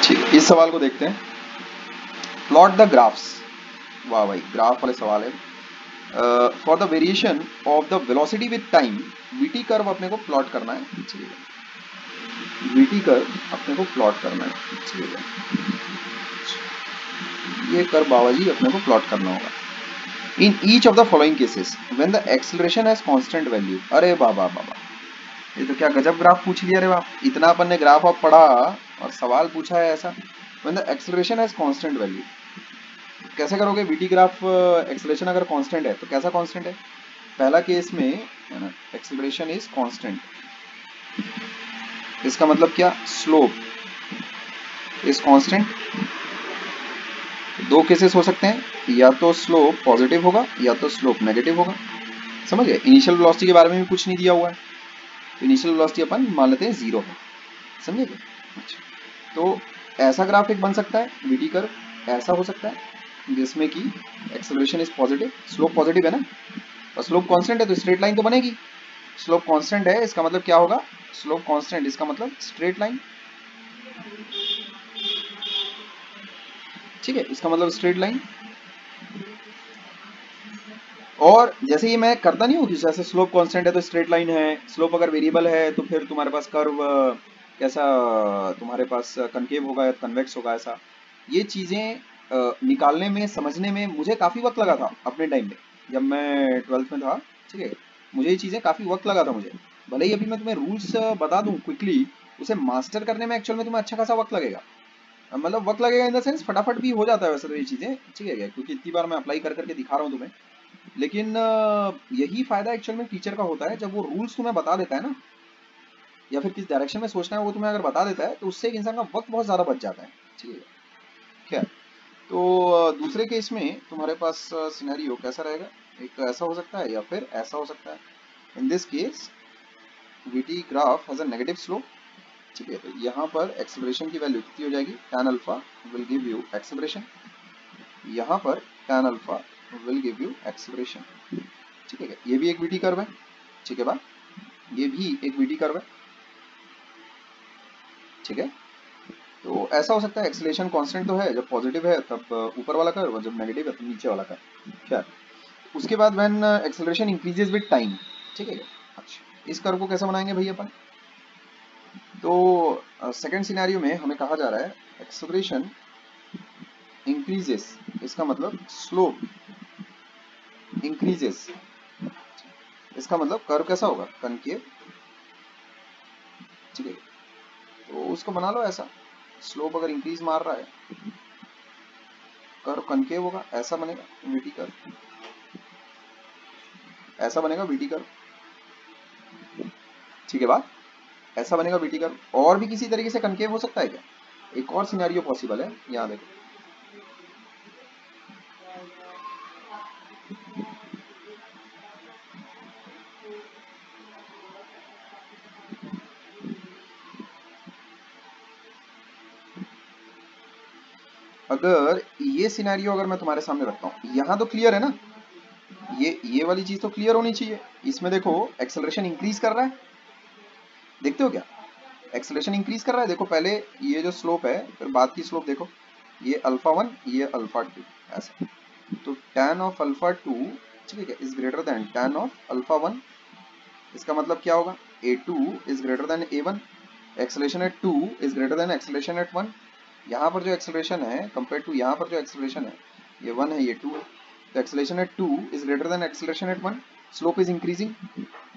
ठीक, इस सवाल को देखते हैं। Plot the graphs. वाह भाई, ग्राफ वाले सवाल है। For the variation of the velocity with time, VT curve अपने को प्लॉट करना है। चलिए, वीटी कर्व अपने को प्लॉट करना है। चलिए, ये कर्व बाबा जी अपने को प्लॉट करना होगा। In each of the following cases when the acceleration has constant value. अरे बाबा बाबा, ये तो क्या गजब ग्राफ पूछ लिया रे बाप। इतना अपन ने ग्राफ आप पढ़ा और सवाल पूछा है ऐसा। When the acceleration has constant value, कैसे करोगे? वीटी ग्राफ एक्सेलरेशन अगर कांस्टेंट है तो कैसा कांस्टेंट है? पहला केस में है ना, एक्सेलरेशन इज कांस्टेंट, इसका मतलब क्या? Slope is constant. दो केसेस हो सकते हैं, या तो स्लोप पॉजिटिव होगा या तो स्लोप नेगेटिव होगा। समझ गए? इनिशियल वेलोसिटी के बारे में भी कुछ नहीं दिया हुआ है, इनिशियल वेलोसिटी अपन मान लेते हैं 0 है। समझे? अच्छा, तो ऐसा ग्राफ एक बन सकता है वीटी कर्व, ऐसा हो सकता है जिसमें कि acceleration is positive, slope positive है ना, और स्लोप कांस्टेंट है तो स्ट्रेट लाइन तो बनेगी। स्लोप कांस्टेंट है इसका मतलब क्या होगा? स्लोप कांस्टेंट इसका मतलब स्ट्रेट लाइन। ठीक है, इसका मतलब स्ट्रेट लाइन। और जैसे ये मैं करता नहीं हूँ कि जैसे स्लोप कांस्टेंट है तो स्ट्रेट लाइन है, स्लोप अगर वेरिएबल है तो फिर तुम्हारे पास कर्व कैसा तुम्हारे पास कनकेव होगा या कन्वेक्स होगा, ऐसा। ये चीजें निकालने में, समझने में मुझे काफी वक्त लगा था अपने टाइम में, जब मैं 12th में था। ठीक है, मुझे ये चीजें काफी वक्त लगा था मुझे। भले ही अभी मैं तुम्हें रूल्स बता दूं क्विकली, उसे मास्टर करने में एक्चुअल में तुम्हें अच्छा खासा वक्त लगेगा। मतलब वक्त लगेगा इन द सेंस फटाफट भी हो जाता है वैसे तो ये चीजें। ठीक है, क्योंकि इतनी बार मैं अप्लाई कर करके दिखा रहा हूँ तुम्हें। लेकिन यही फायदा एक्चुअल में टीचर का होता है, जब वो रूल्स तुम्हें बता देता है ना, या फिर किस डायरेक्शन में सोचना है वो तुम्हें अगर बता देता है, तो उससे एक इंसान का वक्त बहुत ज्यादा बच जाता है। ठीक है, क्या? तो दूसरे केस में तुम्हारे पास सिनेरियो कैसा रहेगा? एक ऐसा हो सकता है या फिर ऐसा हो सकता है। In this case VT graph has a negative slope. ठीक है, तो यहाँ पर एक्सेलरेशन की वैल्यू कितनी हो जाएगी? tan alpha will give you acceleration. यहाँ पर tan alpha will give you acceleration. ठीक है, ये भी एक वीटी कर्व है। ठीक है बा, ये भी एक वीटी कर्व है। ठीक है, तो ऐसा हो सकता है एक्सेलरेशन कांस्टेंट तो है, जब पॉजिटिव है तब ऊपर वाला कर्व, और जब नेगेटिव है तब नीचे वाला कर्व। क्या? उसके बाद when acceleration increases with time. ठीक है, अच्छा, इस कर्व को कैसे बनाएंगे भाई अपन? तो सेकंड सिनेरियो में हमें कहा जा रहा है एक्सेलरेशन इंक्रीजेस, इसका मतलब स्लोप इंक्रीजेस, इसका मतलब कर्व कैसा होगा? कनकेव। ठीक है, तो उसको बना लो ऐसा, स्लोप अगर इंक्रीज मार रहा है, कर्व कनकेव होगा, ऐसा बनेगा वीटी कर्व, ऐसा बनेगा वीटी कर्व। ठीक है बात, ऐसा बनेगा वीटी कर्व। और भी किसी तरीके से कनकेव हो सकता है क्या? एक और सिनेरियो पॉसिबल है, यहाँ देखो। अगर ये सिनेरियो अगर मैं तुम्हारे सामने रखता हूँ, यहाँ तो क्लियर है ना, ये वाली चीज तो क्लियर होनी चाहिए। इसमें देखो एक्सेलरेशन इंक्रीज कर रहा है, देखते हो क्या? एक्सेलरेशन इंक्रीज कर रहा है। देखो पहले ये जो स्लोप है, फिर बाद की स्लोप देखो, ये अल्फा 1 ये अल्फा 2, ऐसा। तो tan ऑफ अल्फा 2, ठीक है, is greater than tan of alpha 1। इसका मतलब क्या होगा? a2 is greater than a1। Acceleration at 2 is greater than acceleration at 1। यहाँ पर जो एक्सेलरेशन है कंपेयर टू यहाँ पर जो एक्सेलरेशन है, ये 1 है ये 2 है, तो acceleration at 2 is greater than acceleration at 1। Slope is increasing,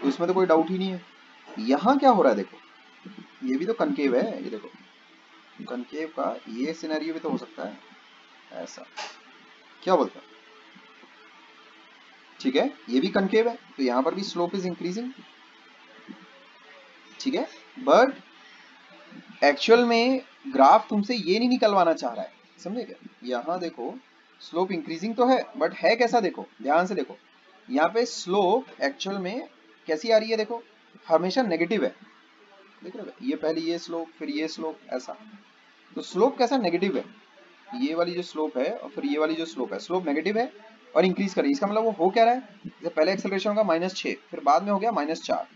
तो इसमें तो कोई डाउट ही नहीं है। यहाँ क्या हो रहा है देखो, ये भी तो कनकेव है, ये देखो कनकेव का ये सिनेरियो भी तो हो सकता है ऐसा। क्या बोलते हैं? ठीक है, ये भी कनकेव है, तो यहाँ पर भी स्लोप इज इंक्रीजिंग। ठीक है, बट एक्चुअल में ग्राफ तुमसे ये नहीं निकलवाना चाह रहा है, समझे क्या? यहाँ देखो स्लोप इंक्रीजिंग तो है, बट है कैसा? देखो ध्यान से देखो, यहाँ पे स्लोप एक्चुअल में कैसी आ रही है? देखो हमेशा नेगेटिव है, देख रहे हो? ये पहले ये स्लोप, फिर ये स्लोप, ऐसा। तो स्लोप कैसा? नेगेटिव है। ये वाली जो स्लोप है और फिर ये वाली जो स्लोप है, स्लोप नेगेटिव है और इंक्रीज कर रही है। इसका मतलब वो हो क्या रहा है? जैसे पहले एक्सेलरेशन होगा -6, फिर बाद में हो गया -4,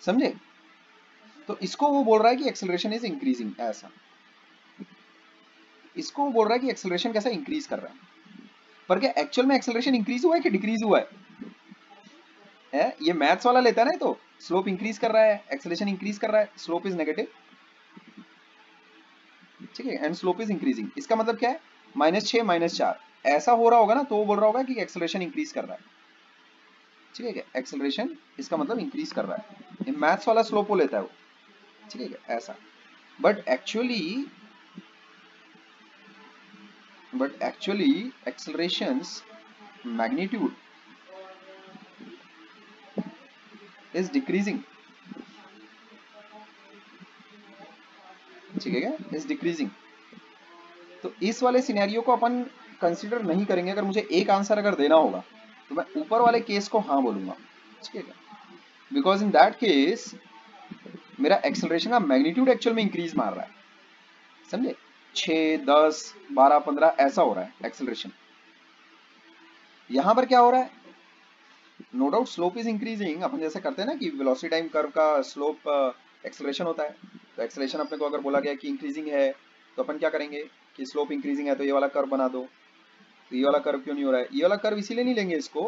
समझे? तो इसको वो बोल रहा है कि एक्सेलरेशन इज इंक्रीजिंग, ऐसा। इसको बोल रहा है कि एक्सेलरेशन कैसा इंक्रीज कर रहा है। पर क्या एक्चुअल में एक्सेलरेशन इंक्रीज हुआ है कि डिक्रीज हुआ है? ये मैथ्स वाला लेता है ना, तो स्लोप इंक्रीज कर रहा है, एक्सेलरेशन इंक्रीज कर रहा है, स्लोप इज नेगेटिव, ठीक है, एंड स्लोप इज इंक्रीजिंग। इसका मतलब क्या है, -6 -4 ऐसा हो रहा होगा ना, तो वो बोल रहा होगा कि एक्सेलरेशन इंक्रीज कर रहा है, ठीक है, एक्सेलरेशन इसका मतलब इंक्रीज कर रहा है। ये मैथ्स वाला स्लोप वो लेता है वो, ठीक है, ऐसा। But actually acceleration's magnitude is decreasing, ठीक है क्या, इज डिक्रीजिंग। तो इस वाले सिनेरियो को अपन कंसिडर नहीं करेंगे। अगर मुझे एक आंसर अगर देना होगा तो मैं ऊपर वाले केस को हाँ बोलूंगा, ठीक है क्या, बिकॉज इन दैट केस मेरा एक्सेलरेशन का मैग्नीट्यूड एक्चुअल में इंक्रीज मार रहा है, समझे, 6 10 12 15 ऐसा हो रहा है एक्सेलरेशन। यहां पर क्या हो रहा है, no doubt slope is increasing. अपन जैसे करते हैं ना कि वेलोसिटी टाइम कर्व का स्लोप एक्सेलरेशन होता है, तो एक्सेलरेशन अपने को अगर बोला गया कि इंक्रीजिंग है, तो अपन क्या करेंगे कि स्लोप इंक्रीजिंग है तो ये वाला कर्व बना दो। तो ये वाला कर्व क्यों नहीं हो रहा है, ये वाला कर्व इसीलिए नहीं लेंगे इसको,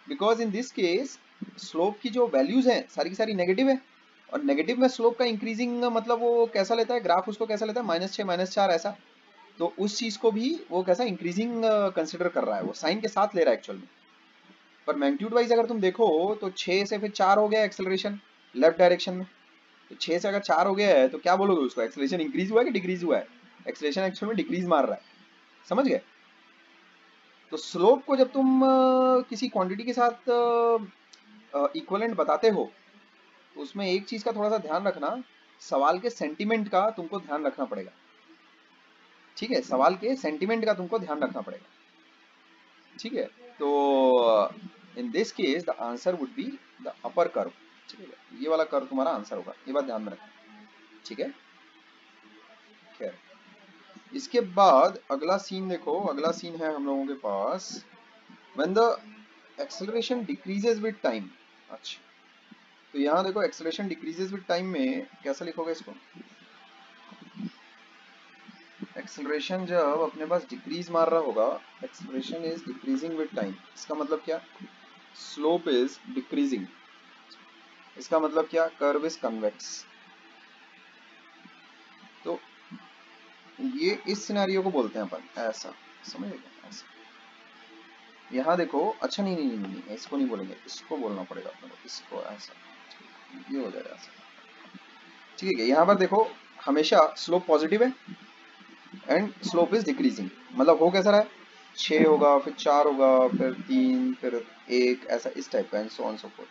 because in this case slope की जो वैल्यूज हैं सारी की सारी नेगेटिव है, और नेगेटिव में स्लोप का इंक्रीजिंग मतलब वो कैसा लेता है ग्राफ, उसको कैसा लेता है, -6 -4 ऐसा। तो उस चीज को भी वो कैसा इंक्रीजिंग कंसिडर कर रहा है, वो साइन के साथ ले रहा है एक्चुअल में। पर मैग्नीट्यूड वाइज अगर तुम देखो तो 6 से फिर 4 हो गया एक्सेलरेशन लेफ्ट डायरेक्शन में। तो 6 से अगर 4 हो गया है तो क्या बोलोगे उसको, एक्सेलरेशन इंक्रीज हुआ है कि डिक्रीज हुआ है? एक्सेलरेशन एक्चुअल में डिक्रीज मार रहा है, समझ गए। तो स्लोप को जब तुम किसी क्वांटिटी के साथ इक्विवेलेंट बताते हो, तो उसमें एक चीज का थोड़ा सा ध्यान रखना, सवाल के सेंटीमेंट का तुमको ध्यान रखना पड़ेगा, ठीक है, सवाल के सेंटीमेंट का तुमको ध्यान रखना पड़ेगा, ठीक है। तो in this case the answer would be the upper curve, ठीक है, ये वाला कर्व तुम्हारा आंसर होगा, ये बात ध्यान में रखना, ठीक है। खैर, इसके बाद अगला सीन देखो, अगला सीन है हम लोगों के पास when the acceleration decreases with time. अच्छा, तो यहाँ देखो एक्सेलरेशन डिक्रीजेस विद टाइम में कैसा लिखोगे इसको, एक्सेलरेशन जब अपने पास डिक्रीज मार रहा होगा, acceleration is decreasing with time, इसका मतलब क्या, स्लोप इज डिक्रीजिंग, इसका मतलब क्या, कर्व इज कन्वेक्स। तो ये इस सिनेरियो को बोलते हैं अपन ऐसा, समझेगा ऐसा। यहाँ देखो, अच्छा नहीं नहीं नहीं नहीं, नहीं इसको नहीं बोलेंगे, इसको बोलना पड़ेगा अपने को, इसको ऐसा, ये हो जाएगा ऐसा, ठीक है। यहाँ पर देखो हमेशा स्लोप पॉजिटिव है एंड स्लोप इज डिक्रीजिंग, मतलब हो कैसा रहा है, 6 होगा फिर 4 होगा फिर 3 फिर 1 ऐसा, इस टाइप का, and so on so fourth,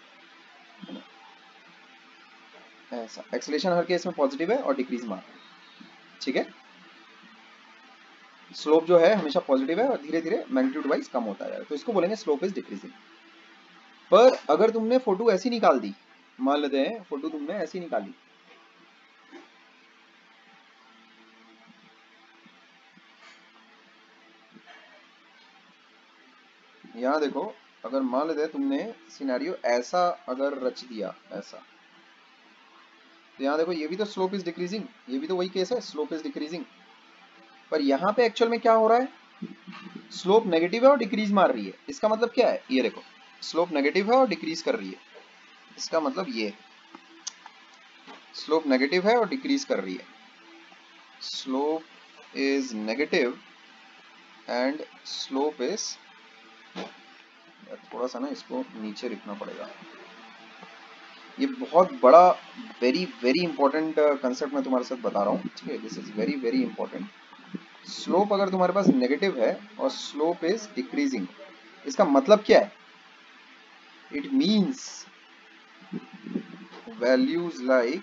है ना, ऐसा। एक्सेलरेशन हर केस में पॉजिटिव है और डिक्रीज मार, ठीक है। स्लोप जो है हमेशा पॉजिटिव है और धीरे धीरे मैग्नीट्यूड वाइज कम होता है, तो इसको बोलेंगे स्लोप इज डिक्रीजिंग। पर अगर तुमने फोटो ऐसी निकाल दी, मान लेते हैं फोटो तुमने ऐसी निकाली, यहाँ देखो, अगर मान लेते हैं तुमने सिनेरियो ऐसा अगर रच दिया ऐसा, तो यहाँ देखो ये भी तो स्लोप इज डिक्रीजिंग, ये भी तो वही केस है, स्लोप इज डिक्रीजिंग। पर यहाँ पे एक्चुअल में क्या हो रहा है, स्लोप नेगेटिव है और डिक्रीज मार रही है, इसका मतलब क्या है, ये देखो स्लोप नेगेटिव है और डिक्रीज कर रही है, इसका मतलब ये स्लोप नेगेटिव है और डिक्रीज कर रही है, slope is negative and slope is, थोड़ा सा ना इसको नीचे लिखना पड़ेगा, ये बहुत बड़ा वेरी वेरी इंपॉर्टेंट कंसेप्ट मैं तुम्हारे साथ बता रहा हूँ, ठीक है, this is very very important. Slope अगर तुम्हारे पास नेगेटिव है और स्लोप इज डिक्रीजिंग, इसका मतलब क्या है, इट मीन्स वैल्यूज लाइक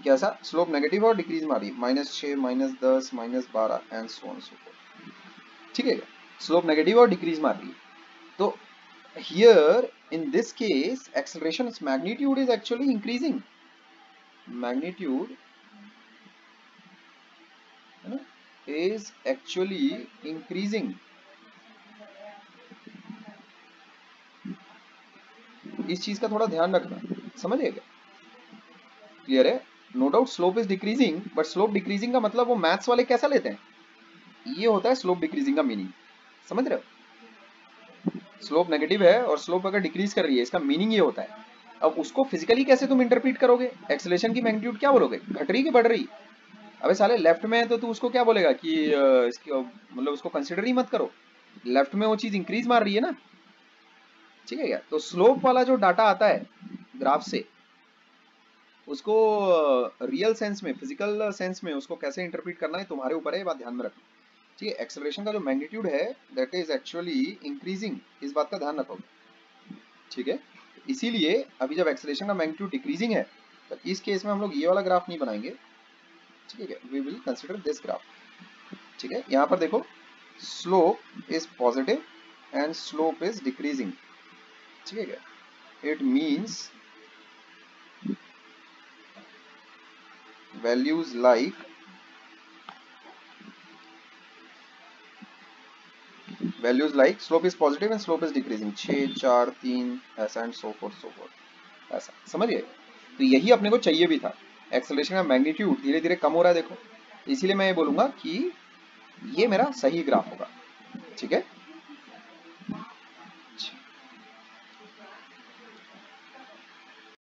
कैसा, स्लोप नेगेटिव और डिक्रीज मारी, -6 -10 -12 and so on so fourth, ठीक है, स्लोप नेगेटिव और डिक्रीज मार रही है। तो here in this case acceleration magnitude is actually increasing, magnitude है ना, इज एक्चुअली इंक्रीजिंग, इस चीज का थोड़ा ध्यान रखना, समझिएगा, क्लियर है। No doubt slope is decreasing, but slope decreasing का मतलब वो मैथ्स वाले कैसा लेते हैं, ये होता है स्लोप डिक्रीजिंग का मीनिंग, समझ रहे हो? स्लोप नेगेटिव है और स्लोप अगर डिक्रीज कर रही है, इसका मीनिंग ये होता है। अब उसको फिजिकली कैसे तुम इंटरप्रीट करोगे, एक्सेलेरेशन की मैग्नीट्यूड क्या बोलोगे, घट रही कि बढ़ रही? अबे साले लेफ्ट में है तो तू उसको क्या बोलेगा कि इसकी मतलब उसको कंसिडर ही मत करो, लेफ्ट में वो चीज इंक्रीज मार रही है ना, ठीक है क्या? तो स्लोप वाला जो डाटा आता है ग्राफ से, उसको रियल सेंस में, फिजिकल सेंस में उसको कैसे इंटरप्रीट करना है तुम्हारे ऊपर है, ये बात ध्यान में रखना, ठीक है? एक्सेलरेशन का जो मैग्नीट्यूड है दैट इज एक्चुअली इंक्रीजिंग, इस बात का ध्यान रखोगे, ठीक है? इसीलिए अभी जब एक्सेलरेशन का मैग्नीट्यूड डिक्रीजिंग है, तो इस केस में हम लोग ये वाला ग्राफ नहीं बनाएंगे, ठीक है? We will consider this graph, ठीक है? यहाँ पर देखो slope is positive and slope is decreasing, ठीक है क्या? It means values like slope is positive and slope is decreasing 6 4 3 ऐसा एंड सो फोर्थ ऐसा, समझ गए? तो यही अपने को चाहिए भी था, एक्सेलरेशन का मैग्नीट्यूड धीरे धीरे कम हो रहा है देखो, इसीलिए मैं ये बोलूंगा कि ये मेरा सही ग्राफ होगा, ठीक है?